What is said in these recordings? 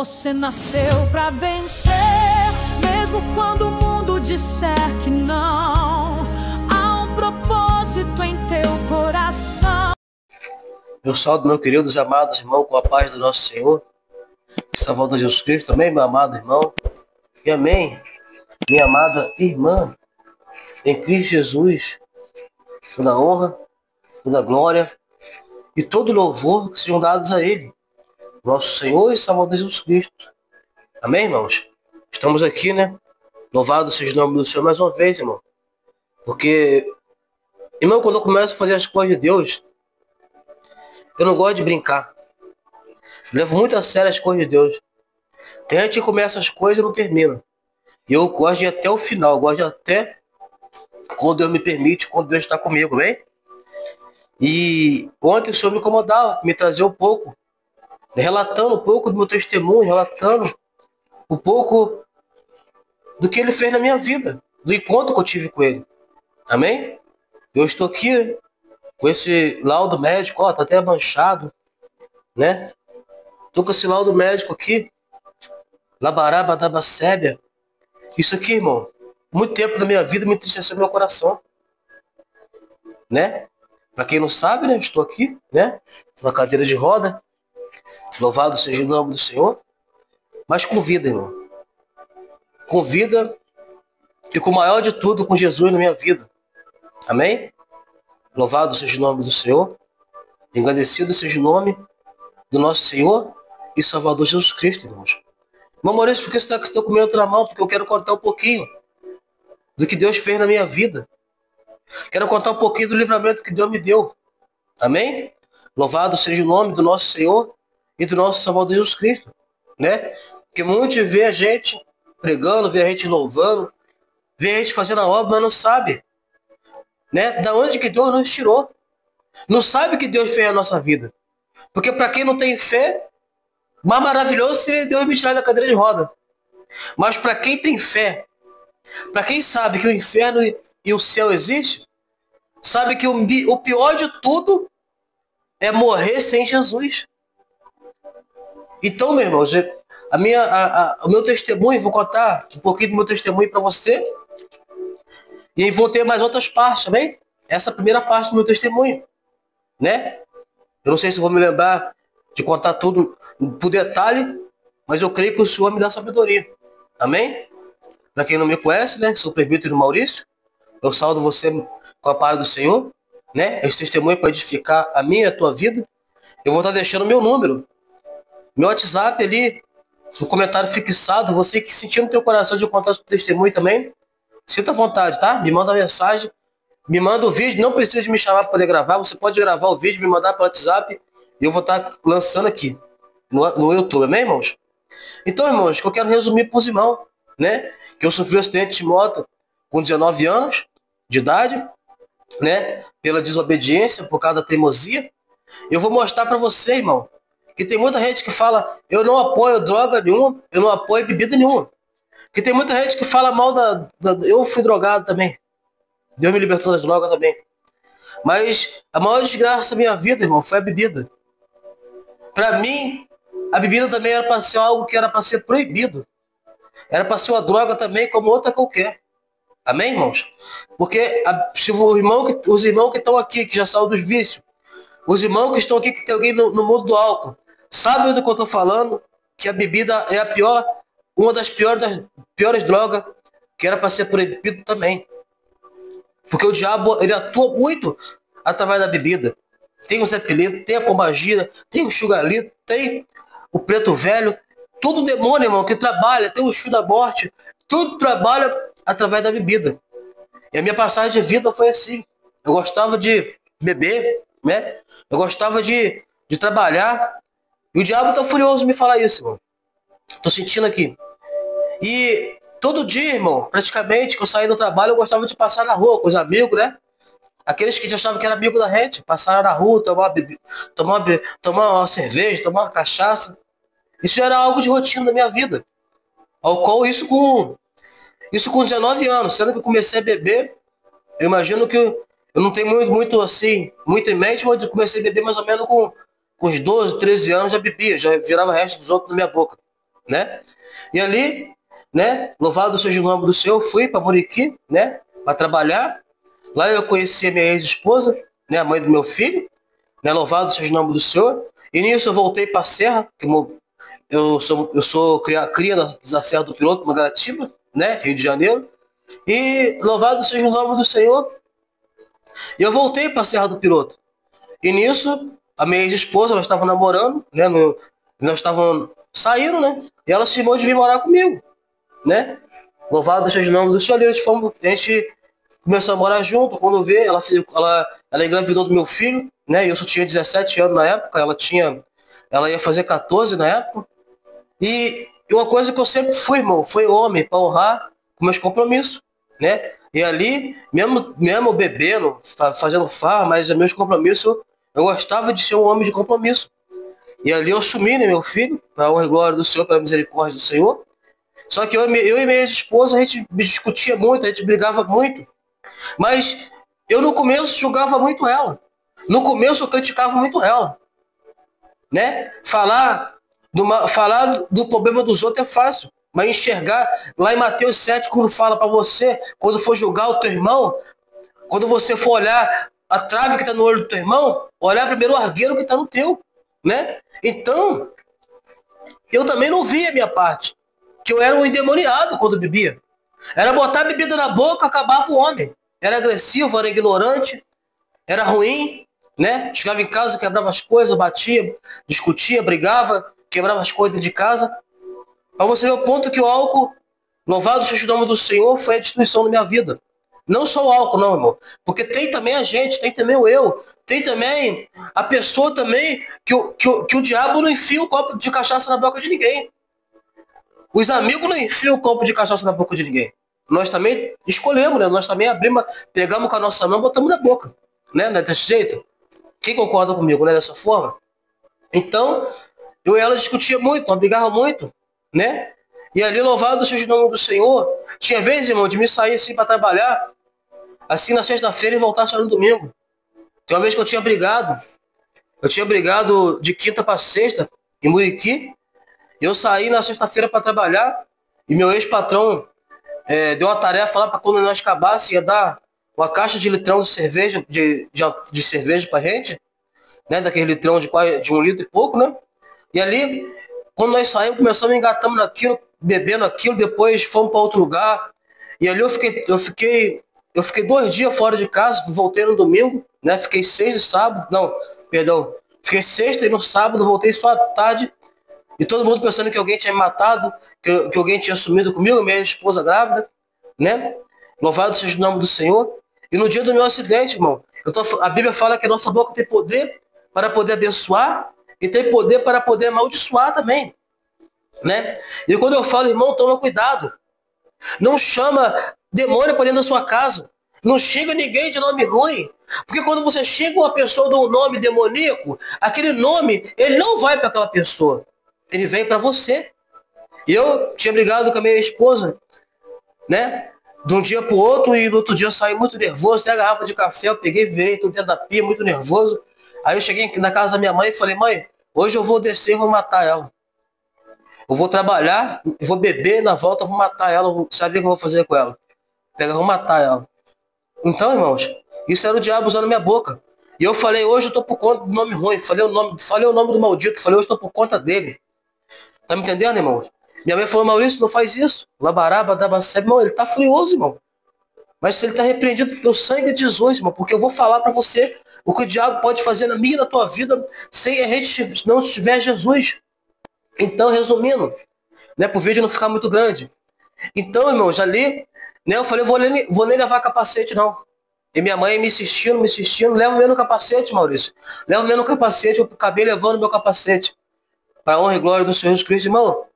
Você nasceu pra vencer, mesmo quando o mundo disser que não. Há um propósito em teu coração. Eu saldo, meu queridos e amados irmãos, com a paz do nosso Senhor e Salvador Jesus Cristo. Amém, meu amado irmão? E amém, minha amada irmã, em Cristo Jesus. Toda honra, toda glória e todo louvor que sejam dados a Ele, nosso Senhor e Salvador Jesus Cristo. Amém, irmãos? Estamos aqui, né? Louvado seja o nome do Senhor mais uma vez, irmão. Porque, irmão, quando eu começo a fazer as coisas de Deus, eu não gosto de brincar. Eu levo muito a sério as coisas de Deus. Tem gente que começa as coisas e não termina. E eu gosto de ir até o final. Eu gosto de ir até quando Deus me permite, quando Deus está comigo, bem? E ontem o Senhor me incomodava, me trazia um pouco, relatando um pouco do meu testemunho, relatando um pouco do que Ele fez na minha vida, do encontro que eu tive com Ele. Amém? Eu estou aqui com esse laudo médico, ó, tá até manchado, né? Estou com esse laudo médico aqui, Labaraba da Bacébia. Isso aqui, irmão, muito tempo da minha vida me entristeceu meu coração, né? Para quem não sabe, né, eu estou aqui, né, na cadeira de roda. Louvado seja o nome do Senhor. Mas com vida, irmão. Com vida e com o maior de tudo, com Jesus na minha vida. Amém? Louvado seja o nome do Senhor. Engrandecido seja o nome do nosso Senhor e Salvador Jesus Cristo, irmãos. Irmão Maurício, por que você está com o meu outra mão? Porque eu quero contar um pouquinho do que Deus fez na minha vida. Quero contar um pouquinho do livramento que Deus me deu. Amém? Louvado seja o nome do nosso Senhor e do nosso Salvador Jesus Cristo, né? Porque muitos vê a gente pregando, vê a gente louvando, vê a gente fazendo a obra, mas não sabe, né? Da onde que Deus nos tirou. Não sabe que Deus fez na nossa vida. Porque para quem não tem fé, mais maravilhoso seria Deus me tirar da cadeira de roda. Mas para quem tem fé, para quem sabe que o inferno e o céu existem, sabe que o pior de tudo é morrer sem Jesus. Então, meu irmão, o meu testemunho, vou contar um pouquinho do meu testemunho para você. E vou ter mais outras partes também. Essa é a primeira parte do meu testemunho, né? Eu não sei se vou me lembrar de contar tudo por detalhe, mas eu creio que o Senhor me dá sabedoria. Amém? Para quem não me conhece, né? Sou o presbítero Maurício. Eu saúdo você com a paz do Senhor, né? Esse testemunho é para edificar a minha e a tua vida. Eu vou estar deixando meu número, meu WhatsApp ali, no comentário fixado. Você que sentiu no teu coração de contar seu testemunho também, sinta à vontade, tá? Me manda uma mensagem, me manda o vídeo. Não precisa de me chamar para poder gravar. Você pode gravar o vídeo, me mandar pelo WhatsApp e eu vou estar lançando aqui no YouTube, amém, irmãos? Então, irmãos, que eu quero resumir para os irmãos, né? Que eu sofri um acidente de moto com 19 anos de idade, né? Pela desobediência, por causa da teimosia. Eu vou mostrar para você, irmão, que tem muita gente que fala: eu não apoio droga nenhuma, eu não apoio bebida nenhuma. Que tem muita gente que fala mal eu fui drogado também. Deus me libertou das drogas também. Mas a maior desgraça da minha vida, irmão, foi a bebida. Para mim, a bebida também era para ser algo que era para ser proibido. Era para ser uma droga também, como outra qualquer. Amém, irmãos? Porque se os irmãos que estão aqui, que já saíram dos vícios, os irmãos que estão aqui, que tem alguém no mundo do álcool, sabem do que eu estou falando, que a bebida é a pior, uma das piores drogas, que era para ser proibido também. Porque o diabo, ele atua muito através da bebida. Tem o Zé Pilintra, tem a pombagira, tem o Chugalito, tem o Preto Velho, tudo demônio, irmão, que trabalha, tem o Chu da Morte, tudo trabalha através da bebida. E a minha passagem de vida foi assim. Eu gostava de beber, né? Eu gostava de trabalhar. E o diabo tá furioso me falar isso, irmão. Tô sentindo aqui. E todo dia, irmão, praticamente, que eu saía do trabalho, eu gostava de passar na rua com os amigos, né? Aqueles que achavam que era amigo da gente, passaram na rua, tomar uma cerveja, tomar uma cachaça. Isso era algo de rotina da minha vida. Ao qual isso com 19 anos, sendo que eu comecei a beber, eu imagino que eu não tenho muito em mente, mas eu comecei a beber mais ou menos com uns 12, 13 anos, já bebia, já virava resto dos outros na minha boca. né? E ali, né, louvado seja o nome do Senhor, fui para Muriqui, né, para trabalhar. Lá eu conheci a minha ex-esposa, né, a mãe do meu filho, né, louvado seja o nome do Senhor. E nisso eu voltei para a Serra, que eu sou cria da Serra do Piloto, Mangaratiba, né, Rio de Janeiro. E louvado seja o nome do Senhor. E eu voltei para a Serra do Piloto. E nisso, a minha ex-esposa, nós estávamos namorando, né, nós estávamos saindo, né, e ela se chamou de vir morar comigo, né. Louvado seja o nome do Senhor. A gente começou a morar junto. Quando vê, ela engravidou do meu filho, né? Eu só tinha 17 anos na época, ela ia fazer 14 na época. E uma coisa que eu sempre fui, irmão, foi homem para honrar com meus compromissos, né? E ali, mesmo bebendo, fazendo farra, mas meus compromissos, eu gostava de ser um homem de compromisso. E ali eu assumi, né, meu filho, para a honra e glória do Senhor, para a misericórdia do Senhor. Só que eu e minha ex-esposa, a gente discutia muito, a gente brigava muito. Mas eu no começo julgava muito ela. No começo eu criticava muito ela, né? Falar do problema dos outros é fácil, mas enxergar lá em Mateus 7, quando fala para você, quando for julgar o teu irmão, quando você for olhar a trave que está no olho do teu irmão, olhar primeiro o argueiro que está no teu, né? Então, eu também não via a minha parte, que eu era um endemoniado quando bebia. Era botar a bebida na boca, acabava o homem. Era agressivo, era ignorante, era ruim, né? Chegava em casa, quebrava as coisas, batia, discutia, brigava, quebrava as coisas de casa. Para você ver o ponto que o álcool, louvado seja o nome do Senhor, foi a destruição da minha vida. Não só o álcool, não, irmão. Porque tem também a gente, tem também o eu, tem também a pessoa também que o diabo não enfia um copo de cachaça na boca de ninguém. Os amigos não enfiam um copo de cachaça na boca de ninguém. Nós também escolhemos, né? Nós também abrimos, pegamos com a nossa mão e botamos na boca, né? Não é desse jeito? Quem concorda comigo, né? Dessa forma? Então, eu e ela discutia muito, nós brigávamos muito, né? E ali, louvado seja o nome do Senhor. Tinha vezes, irmão, de me sair assim para trabalhar, assim na sexta-feira e voltar só no domingo. Tem uma vez que eu tinha brigado de quinta para sexta, em Muriqui. Eu saí na sexta-feira para trabalhar e meu ex-patrão deu uma tarefa lá para quando nós acabasse, ia dar uma caixa de litrão de cerveja, de cerveja pra gente, né? Daquele litrão de 1 litro e pouco, né? E ali, quando nós saímos, começamos, engatamos naquilo, bebendo aquilo, depois fomos para outro lugar. E ali eu fiquei 2 dias fora de casa, voltei no domingo, né? Fiquei sexta e sábado, não, perdão, fiquei sexta e no sábado, voltei só à tarde. E todo mundo pensando que alguém tinha me matado, que alguém tinha sumido comigo, minha esposa grávida, né? Louvado seja o nome do Senhor. E no dia do meu acidente, irmão, a Bíblia fala que a nossa boca tem poder para poder abençoar e tem poder para poder amaldiçoar também, né? E quando eu falo, irmão, toma cuidado. Não chama demônio para dentro da sua casa. Não xinga ninguém de nome ruim. Porque quando você xinga uma pessoa de um nome demoníaco, aquele nome, ele não vai para aquela pessoa. Ele vem para você. E eu tinha brigado com a minha esposa, né? De um dia para o outro, e no outro dia eu saí muito nervoso, até a garrafa de café, eu peguei, virei tudo dentro da pia, muito nervoso. Aí eu cheguei na casa da minha mãe e falei, mãe, hoje eu vou descer e vou matar ela. Eu vou trabalhar, eu vou beber, na volta eu vou matar ela, sabe o que eu vou fazer com ela? Pegar, vou matar ela. Então, irmãos, isso era o diabo usando minha boca. E eu falei, hoje eu tô por conta do nome ruim, falei o nome do maldito, falei, hoje eu tô por conta dele. Tá me entendendo, irmão? Minha mãe falou, Maurício, não faz isso. Labaraba, dabacebe, irmão, ele tá furioso, irmão. Mas se ele tá repreendido pelo sangue de Jesus, irmão, porque eu vou falar para você o que o diabo pode fazer na minha e na tua vida sem a gente não tiver Jesus. Então, resumindo, né, pro vídeo não ficar muito grande. Então, irmãos, ali, né, eu falei, vou nem levar capacete, não. E minha mãe me insistindo, leva o meu no capacete, Maurício. Leva o meu no capacete, eu acabei levando meu capacete. Para a honra e glória do Senhor Jesus Cristo, irmão.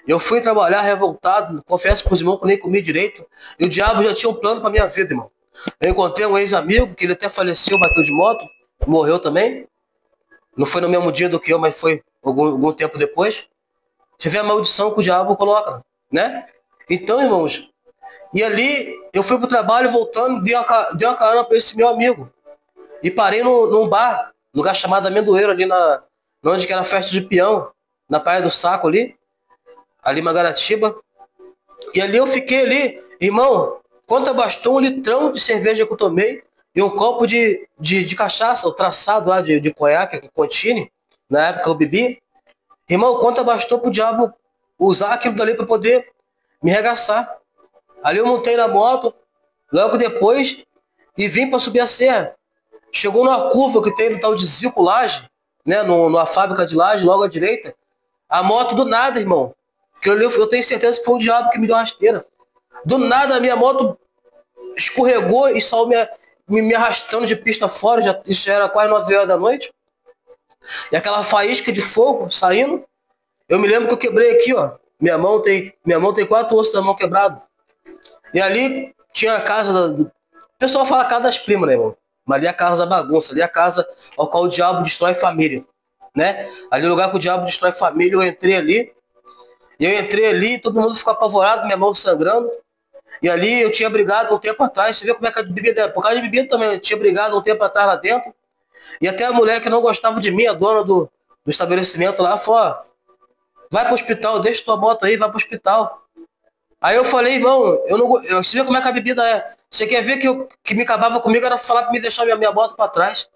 Eu fui trabalhar revoltado, confesso para os irmãos que eu nem comi direito. E o diabo já tinha um plano para minha vida, irmão. Eu encontrei um ex-amigo, que ele até faleceu, bateu de moto, morreu também. Não foi no mesmo dia do que eu, mas foi algum tempo depois. Você vê a maldição que o diabo coloca, né? Então, irmãos, e ali eu fui pro trabalho, voltando, dei uma carona para esse meu amigo. E parei num bar, lugar chamado Amendoeiro, ali onde que era a festa de peão, na Praia do Saco ali. ali em Mangaratiba. E ali eu fiquei ali, irmão, quanto bastou um litrão de cerveja que eu tomei e um copo de cachaça, o traçado lá de conhaque, com Contini, na época eu bebi. Irmão, quanto bastou pro diabo usar aquilo dali para poder me regaçar. Ali eu montei na moto, logo depois, e vim para subir a serra. Chegou numa curva que tem no tal de Zico Laje, né, numa fábrica de laje, logo à direita. A moto do nada, irmão. Eu tenho certeza que foi o diabo que me deu uma rasteira. Do nada a minha moto escorregou e saiu me arrastando de pista fora. Isso já era quase 9 horas da noite. E aquela faísca de fogo saindo. Eu me lembro que eu quebrei aqui, ó. Minha mão tem 4 ossos da mão quebrado. E ali tinha a casa o pessoal fala a casa das primas, né, irmão? Mas ali é a casa da bagunça. Ali é a casa ao qual o diabo destrói família, né? Ali é o lugar que o diabo destrói família. Eu entrei ali, todo mundo ficou apavorado, minha mão sangrando. E ali eu tinha brigado um tempo atrás. Você vê como é que a bebida, por causa de bebida também, eu tinha brigado um tempo atrás lá dentro. E até a mulher que não gostava de mim, a dona do estabelecimento lá, falou: ó, vai pro hospital, deixa tua moto aí, vai pro hospital. Aí eu falei: irmão, você vê como é que a bebida é. Você quer ver que me acabava comigo era falar pra me deixar minha moto pra trás.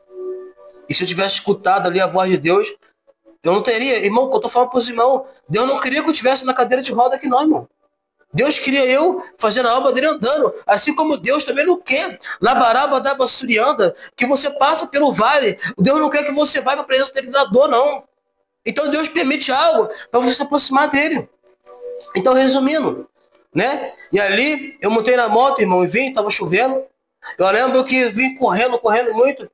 E se eu tivesse escutado ali a voz de Deus, eu não teria. Irmão, que eu tô falando pros irmãos, Deus não queria que eu estivesse na cadeira de roda aqui não, irmão. Deus queria eu fazendo a obra dele andando. Assim como Deus também não quer. Labaraba da Bassurianda, que você passa pelo vale. Deus não quer que você vá para a presença dele na dor, não. Então Deus permite algo para você se aproximar dele. Então, resumindo, né? E ali eu montei na moto, irmão, e vim, tava chovendo. Eu lembro que vim correndo muito.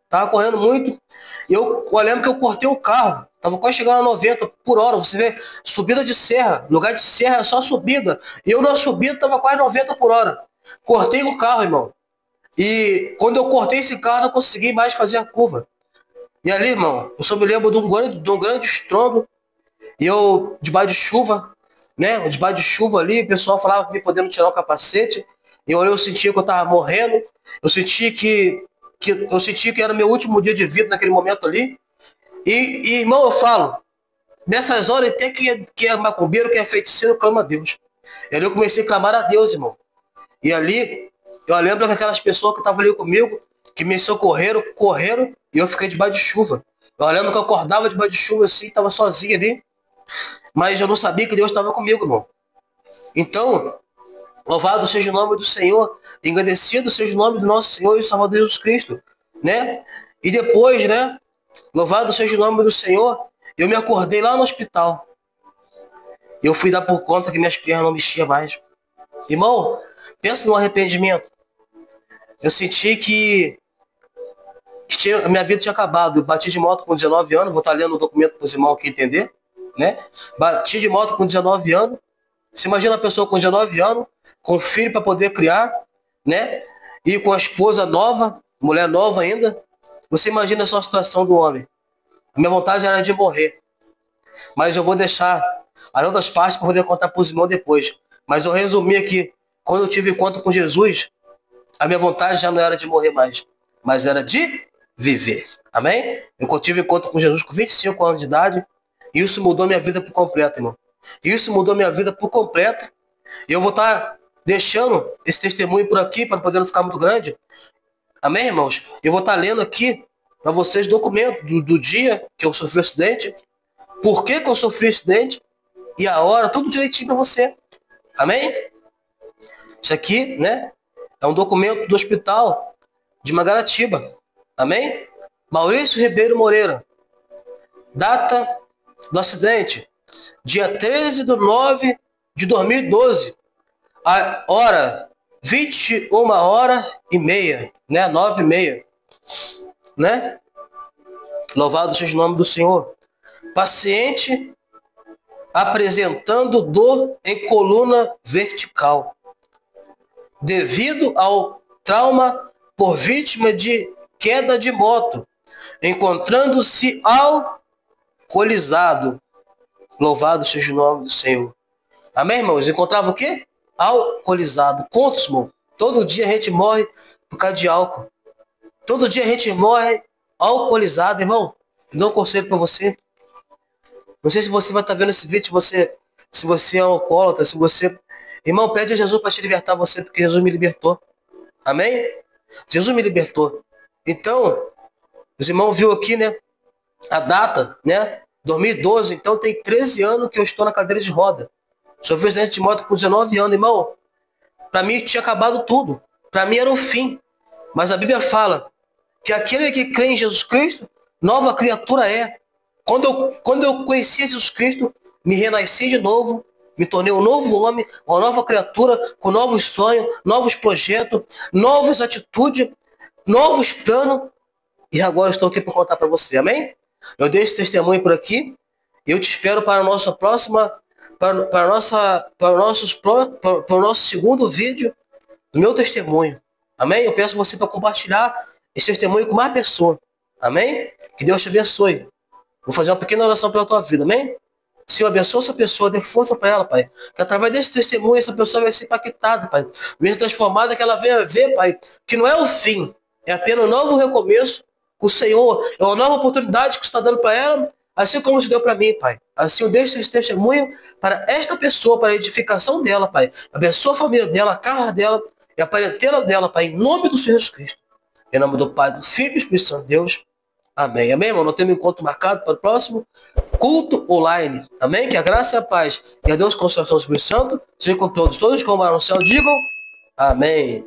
Tava correndo muito. Eu lembro que eu cortei o carro. Tava quase chegando a 90 por hora. Você vê, subida de serra. Lugar de serra é só subida. E eu na subida tava quase 90 por hora. Cortei o carro, irmão. E quando eu cortei esse carro, não consegui mais fazer a curva. E ali, irmão, eu só me lembro de um grande estrondo. E eu, debaixo de chuva, né? Debaixo de chuva ali, o pessoal falava me podendo tirar o capacete. E eu sentia que eu tava morrendo. Eu sentia que era meu último dia de vida naquele momento ali. E irmão, eu falo, nessas horas até que é macumbeiro, que é feiticeiro, clama a Deus. E ali eu comecei a clamar a Deus, irmão. E ali, eu lembro que aquelas pessoas que estavam ali comigo, que me socorreram, correram, e eu fiquei debaixo de chuva. Eu lembro que eu acordava debaixo de chuva assim, estava sozinho ali, mas eu não sabia que Deus estava comigo, irmão. Então, louvado seja o nome do Senhor, engrandecido seja o nome do nosso Senhor e Salvador Jesus Cristo, né? E depois, né? Louvado seja o nome do Senhor, eu me acordei lá no hospital. Eu fui dar por conta que minhas pernas não mexiam mais. Irmão, pensa no arrependimento. Eu senti que a minha vida tinha acabado. Eu bati de moto com 19 anos, vou estar lendo o documento para os irmãos aqui entender, né? Bati de moto com 19 anos. Você imagina a pessoa com 19 anos, com filho para poder criar, né? E com a esposa nova, mulher nova ainda. Você imagina só a situação do homem. A minha vontade era de morrer. Mas eu vou deixar as outras partes para poder contar para os irmãos depois. Mas eu resumi aqui. Quando eu tive encontro com Jesus, a minha vontade já não era de morrer mais, mas era de viver. Amém? Eu tive encontro com Jesus com 25 anos de idade. E isso mudou minha vida por completo, irmão. Isso mudou minha vida por completo. E eu vou estar deixando esse testemunho por aqui, para poder não ficar muito grande. Amém, irmãos? Eu vou estar lendo aqui para vocês documento do dia que eu sofri o acidente, por que eu sofri o acidente e a hora, tudo direitinho para você. Amém? Isso aqui, né, é um documento do hospital de Mangaratiba. Amém? Maurício Ribeiro Moreira. Data do acidente, dia 13/9/2012. A hora 21h30, né? 9h30, né? Louvado seja o nome do Senhor. Paciente apresentando dor em coluna vertical, devido ao trauma por vítima de queda de moto, encontrando-se alcoolizado. Louvado seja o nome do Senhor. Amém, irmãos? Encontrava o quê? Alcoolizado. Quantos, irmão? Todo dia a gente morre por causa de álcool. Todo dia a gente morre alcoolizado, irmão. Eu dou um conselho para você. Não sei se você vai estar vendo esse vídeo, se se você é alcoólatra, se você... Irmão, pede a Jesus para te libertar você, porque Jesus me libertou. Amém? Jesus me libertou. Então, os irmãos viu aqui, né? A data, né? 2012, então tem 13 anos que eu estou na cadeira de roda. Sofri acidente de moto com 19 anos, irmão. Para mim tinha acabado tudo. Para mim era o fim. Mas a Bíblia fala que aquele que crê em Jesus Cristo, nova criatura é. Quando eu conheci Jesus Cristo, me renasci de novo, me tornei um novo homem, uma nova criatura, com novos sonhos, novos projetos, novas atitudes, novos planos. E agora estou aqui para contar para você, amém? Eu deixo esse testemunho por aqui. Eu te espero para a nossa próxima, para o nosso segundo vídeo do meu testemunho. Amém? Eu peço você para compartilhar esse testemunho com mais pessoas. Amém? Que Deus te abençoe. Vou fazer uma pequena oração pela tua vida, amém? Senhor, abençoa essa pessoa, dê força para ela, Pai. Que através desse testemunho essa pessoa vai ser impactada, Pai. Venha transformada, que ela venha ver, Pai, que não é o fim, é apenas um novo recomeço. O Senhor é uma nova oportunidade que você está dando para ela, assim como você deu para mim, Pai. Assim eu deixo esse testemunho para esta pessoa, para a edificação dela, Pai. Abençoa a família dela, a casa dela e a parentela dela, Pai, em nome do Senhor Jesus Cristo. Em nome do Pai, do Filho e do Espírito Santo de Deus. Amém. Amém, irmão? Nós temos um encontro marcado para o próximo culto online. Amém? Que a graça e a paz e a Deus, consolação do Espírito Santo, seja com todos. Todos como no céu, digam amém.